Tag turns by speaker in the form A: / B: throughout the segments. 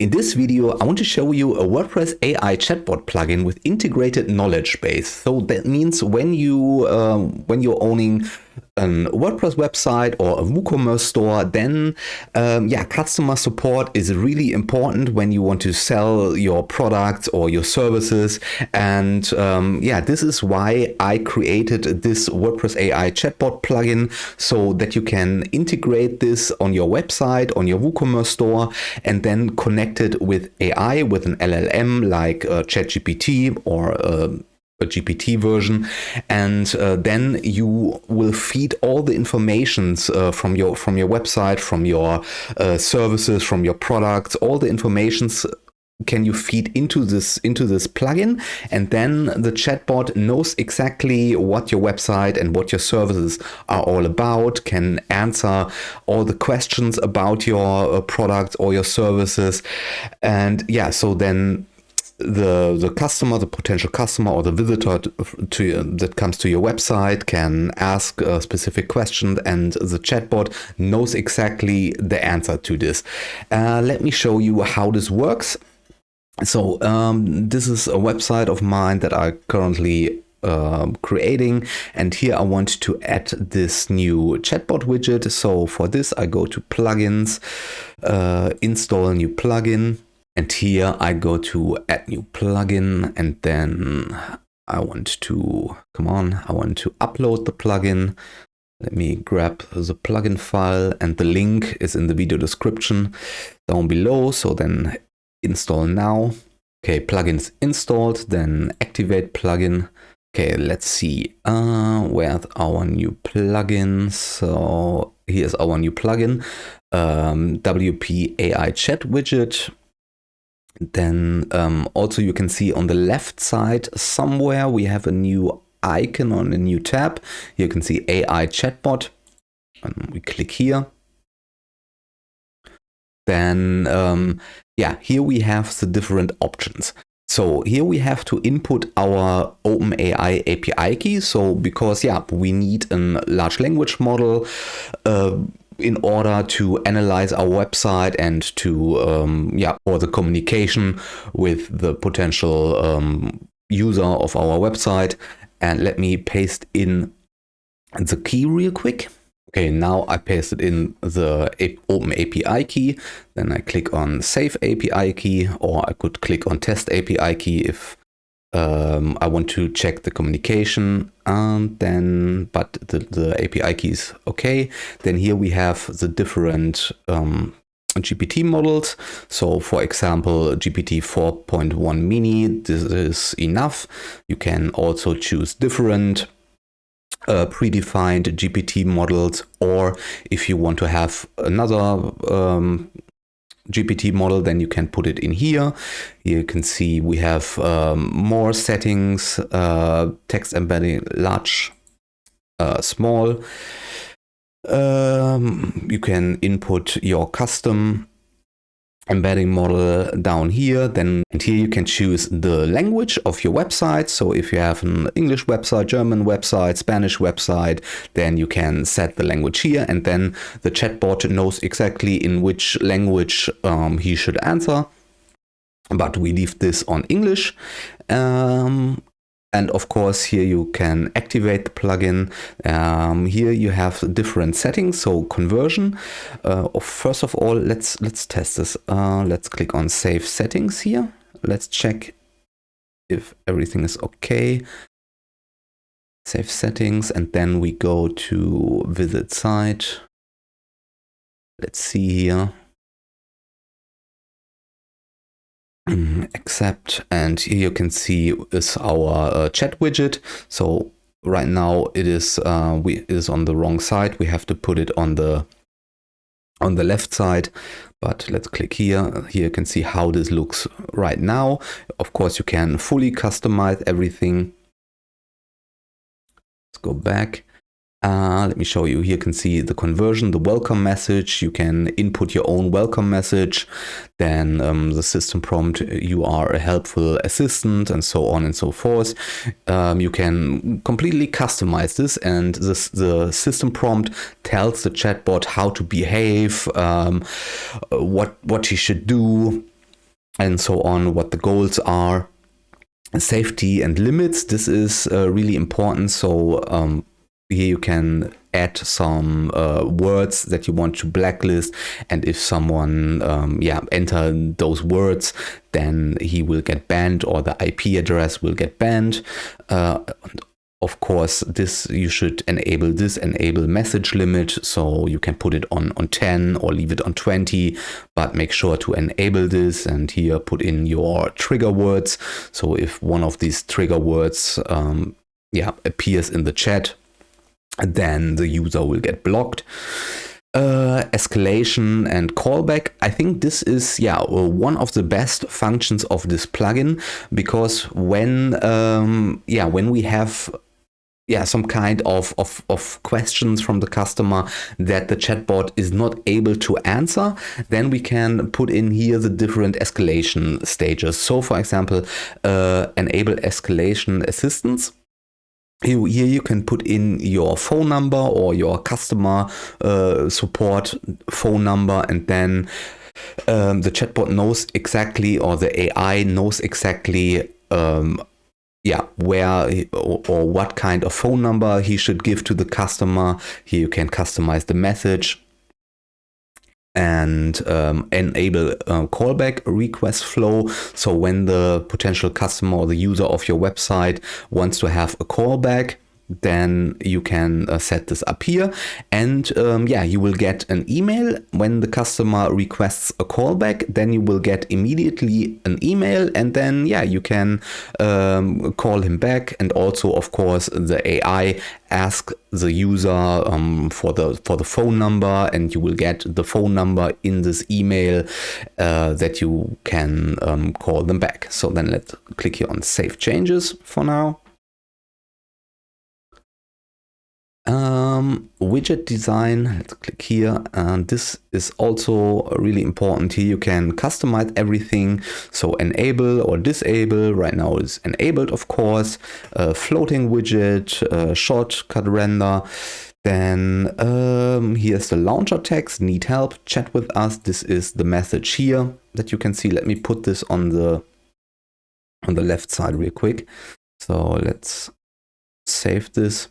A: In this video, I want to show you a WordPress AI Chatbot plugin with integrated knowledge base. So that means when you're owning a WordPress website or a WooCommerce store, then customer support is really important when you want to sell your products or your services. And this is why I created this WordPress AI Chatbot plugin, so that you can integrate this on your website, on your WooCommerce store, and then connect it with AI, with an LLM like ChatGPT or a GPT version, and then you will feed all the informations from your website, from your services, from your products. All the informations can you feed into this plugin, and then the chatbot knows exactly what your website and what your services are all about, can answer all the questions about your products or your services. And so then the customer, the potential customer, or the visitor that comes to your website can ask a specific question, and the chatbot knows exactly the answer to this. Let me show you how this works. So this is a website of mine that I currently creating, and here I want to add this new chatbot widget. So for this, I go to plugins, install a new plugin. And here I go to add new plugin, and then I want to upload the plugin. Let me grab the plugin file, and the link is in the video description down below. So then install now. Okay, plugin's installed, then activate plugin. Okay, let's see, where's our new plugin? So here's our new plugin, WP AI Chat Widget. Then also you can see on the left side somewhere we have a new icon on a new tab. Here you can see AI Chatbot, and we click here. Then here we have the different options. So here we have to input our OpenAI API key. So because we need a large language model in order to analyze our website and to or the communication with the potential user of our website. And let me paste in the key real quick. Okay, now I pasted in the Open API key. Then I click on Save API key, or I could click on Test API key if I want to check the communication. And then, but the API key is okay. Then here we have the different GPT models. So for example, GPT 4.1 mini, this is enough. You can also choose different predefined GPT models, or if you want to have another GPT model, then you can put it in here. You can see we have more settings, text embedding, large, small. You can input your custom embedding model down here. Then and here you can choose the language of your website. So if you have an English website, German website, Spanish website, then you can set the language here, and then the chatbot knows exactly in which language he should answer. But we leave this on English. And of course, here you can activate the plugin. Here you have different settings. So conversion. First of all, let's test this. Let's click on Save Settings here. Let's check if everything is okay. Save Settings, and then we go to Visit Site. Let's see here. Accept, and here you can see is our chat widget. So right now it is on the wrong side. We have to put it on the left side. But let's click here. Here you can see how this looks right now. Of course, you can fully customize everything. Let's go back. Let me show you. Here you can see the conversion, the welcome message. You can input your own welcome message. Then the system prompt, you are a helpful assistant, and so on and so forth. You can completely customize this, and the system prompt tells the chatbot how to behave, what he should do. and so on, what the goals are. Safety and limits, this is really important. So here you can add some words that you want to blacklist, and if someone enter those words, then he will get banned, or the IP address will get banned. Of course, this you should enable message limit, so you can put it on 10 or leave it on 20, but make sure to enable this, and here put in your trigger words. So if one of these trigger words appears in the chat, then the user will get blocked. Escalation and callback, I think this is one of the best functions of this plugin, because when we have some kind of questions from the customer that the chatbot is not able to answer, then we can put in here the different escalation stages. So for example, enable escalation assistance. Here you can put in your phone number or your customer support phone number, and then the chatbot knows exactly, or the AI knows exactly where or what kind of phone number he should give to the customer. Here you can customize the message and enable callback request flow. So when the potential customer or the user of your website wants to have a callback, then you can set this up here, and you will get an email when the customer requests a callback. Then you will get immediately an email, and then you can call him back. And also, of course, the AI ask the user for the phone number, and you will get the phone number in this email that you can call them back. So then let's click here on Save Changes for now. Widget design, let's click here, and this is also really important. Here you can customize everything, so enable or disable. Right now it's enabled, of course. Floating widget, shortcut render. Then here's the launcher text, need help, chat with us. This is the message here that you can see. Let me put this on the left side real quick. So let's save this.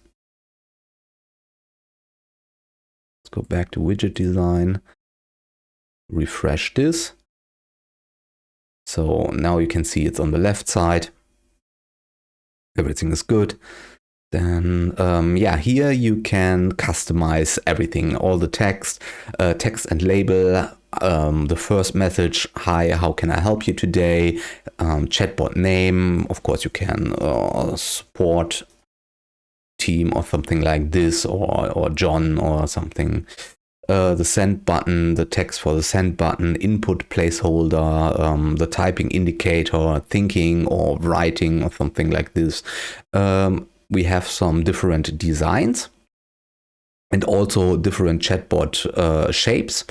A: Go back to widget design, refresh this. So now you can see it's on the left side. Everything is good. Then here you can customize everything, all the text and label. The first message, hi, how can I help you today? Chatbot name, of course you can support team or something like this, or John or something. The send button, the text for the send button, input placeholder, the typing indicator, thinking or writing or something like this. We have some different designs and also different chatbot shapes.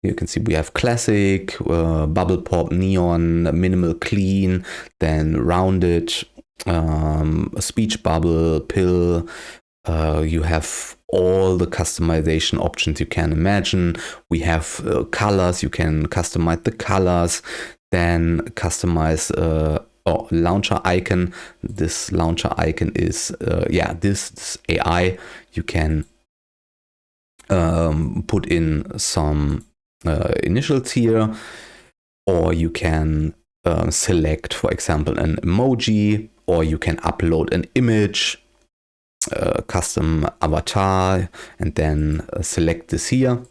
A: You can see we have classic, bubble pop, neon, minimal, clean, then rounded, a speech bubble, pill. You have all the customization options you can imagine. We have colors, you can customize the colors, then customize launcher icon. This launcher icon is this AI. You can put in some initials here, or you can select, for example, an emoji, or you can upload an image, custom avatar, and then select this here.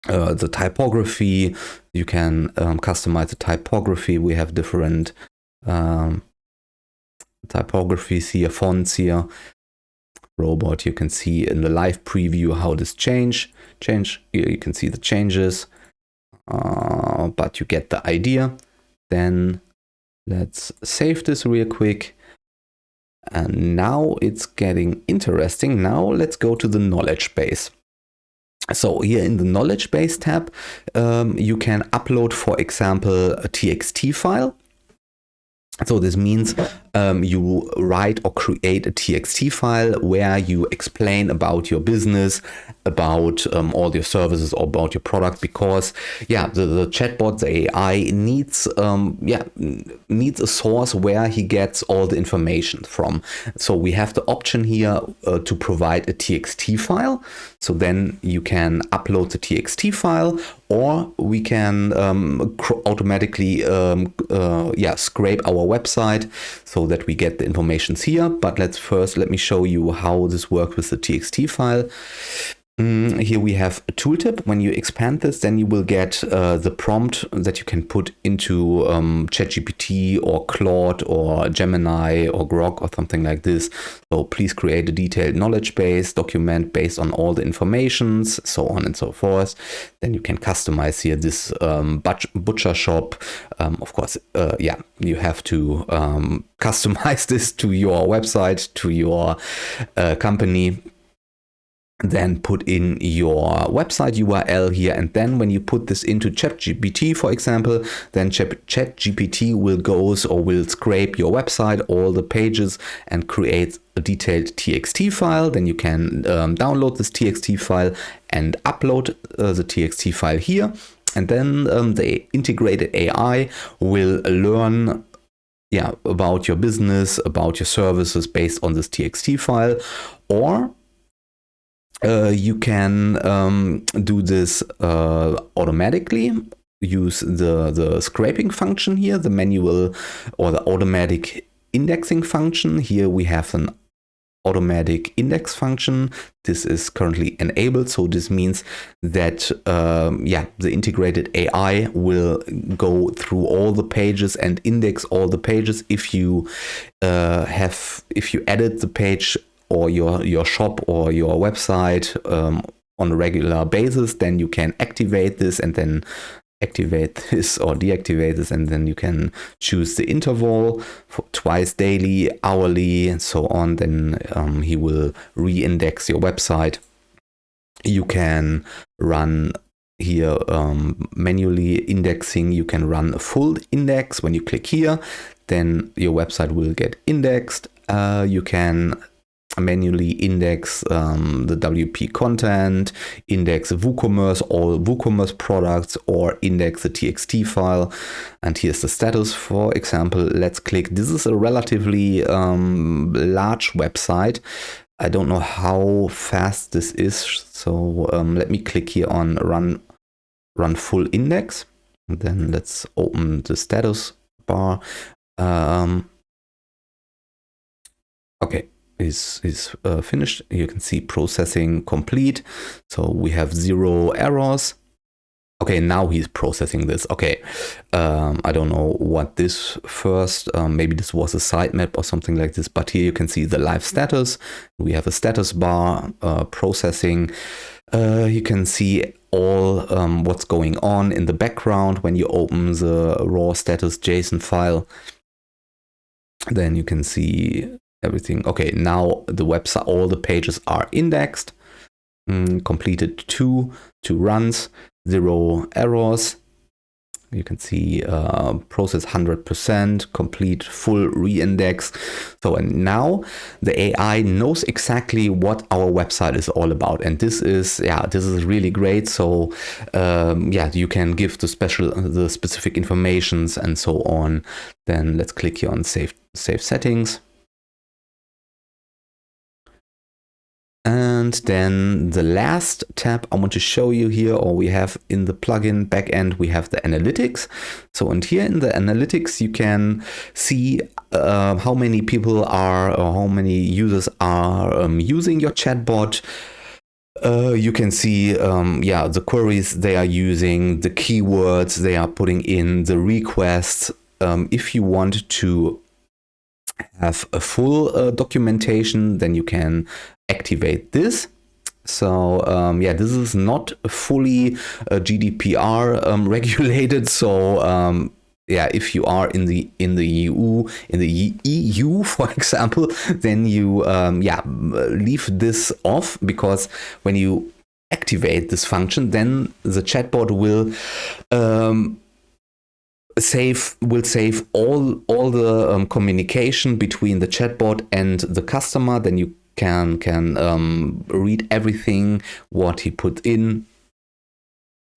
A: The typography, you can customize the typography. We have different typographies here, fonts here. Robot, you can see in the live preview how this change. Here you can see the changes, but you get the idea. Then let's save this real quick. And now it's getting interesting. Now let's go to the knowledge base. So here in the knowledge base tab, you can upload, for example, a TXT file. So this means you write or create a TXT file where you explain about your business, about all your services, or about your product, because the chatbot, the AI needs a source where he gets all the information from. So we have the option here to provide a TXT file. So then you can upload the TXT file, or we can automatically scrape our website so that we get the informations here. But let me show you how this works with the TXT file. Here we have a tooltip. When you expand this, then you will get the prompt that you can put into ChatGPT or Claude or Gemini or Grok or something like this. So please create a detailed knowledge base document based on all the informations, so on and so forth. Then you can customize here this butcher shop. Of course, you have to customize this to your website, to your company. Then put in your website URL here, and then when you put this into ChatGPT, for example, then ChatGPT will scrape your website, all the pages, and create a detailed TXT file. Then you can download this TXT file and upload the TXT file here, and then the integrated AI will learn about your business, about your services based on this TXT file. Or you can do this automatically. Use the scraping function here, the manual or the automatic indexing function. Here we have an automatic index function. This is currently enabled, so this means that the integrated AI will go through all the pages and index all the pages. If you edit the page or your shop or your website on a regular basis, then you can activate this and then activate this or deactivate this, and then you can choose the interval for twice daily, hourly, and so on. Then he will re-index your website. You can run here manually indexing. You can run a full index. When you click here, then your website will get indexed. You can manually index the WP content, index WooCommerce, all WooCommerce products, or index the TXT file. And here's the status. For example, let's click. This is a relatively large website. I don't know how fast this is, so let me click here on run full index. And then let's open the status bar. Okay. Is finished. You can see processing complete. So we have 0 errors. Okay, now he's processing this. Okay, I don't know what this first, maybe this was a sitemap or something like this, but here you can see the live status. We have a status bar processing. You can see all what's going on in the background when you open the raw status JSON file. Then you can see everything. Okay, now the website, all the pages are indexed. Completed two runs, 0 errors. You can see process 100%, complete full reindex. So and now the AI knows exactly what our website is all about, and this is really great. So you can give the specific informations and so on. Then let's click here on save settings. And then the last tab I want to show you here, or we have in the plugin backend, we have the analytics. So and here in the analytics, you can see how many people are, or how many users are using your chatbot. You can see the queries they are using, the keywords they are putting in, the requests. If you want to have a full documentation, then you can activate this. So this is not fully GDPR regulated. So if you are in the EU, for example, then you leave this off, because when you activate this function, then the chatbot will will save all the communication between the chatbot and the customer. Then you can read everything what he put into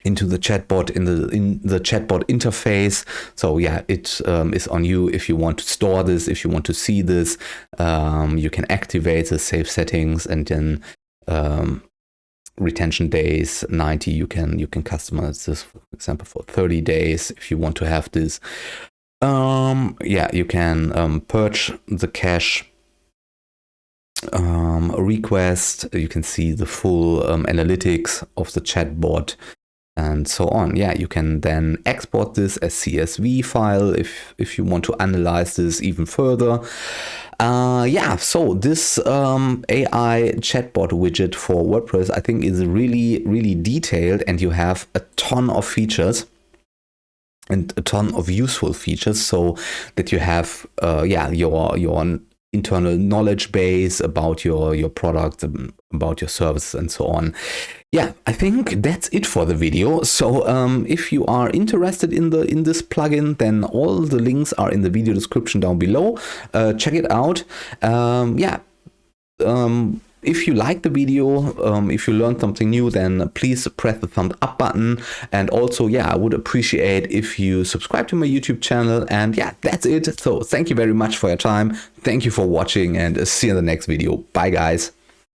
A: the chatbot in the chatbot interface. So yeah, it is on you if you want to store this, if you want to see this. You can activate the save settings, and then retention days 90. You can customize this, for example, for 30 days if you want to have this. Yeah, you can purge the cache request. You can see the full analytics of the chatbot and so on. Yeah, you can then export this as CSV file if you want to analyze this even further. Yeah, so this AI chatbot widget for WordPress, I think, is really detailed, and you have a ton of features and a ton of useful features, so that you have yeah, your internal knowledge base about your product, about your service, and so on. Yeah, I think that's it for the video. So if you are interested in this plugin, then all the links are in the video description down below. Check it out. Yeah. If you like the video, if you learned something new, then please press the thumbs up button. And also, yeah, I would appreciate if you subscribe to my YouTube channel. And yeah, that's it. So thank you very much for your time. Thank you for watching, and see you in the next video. Bye, guys.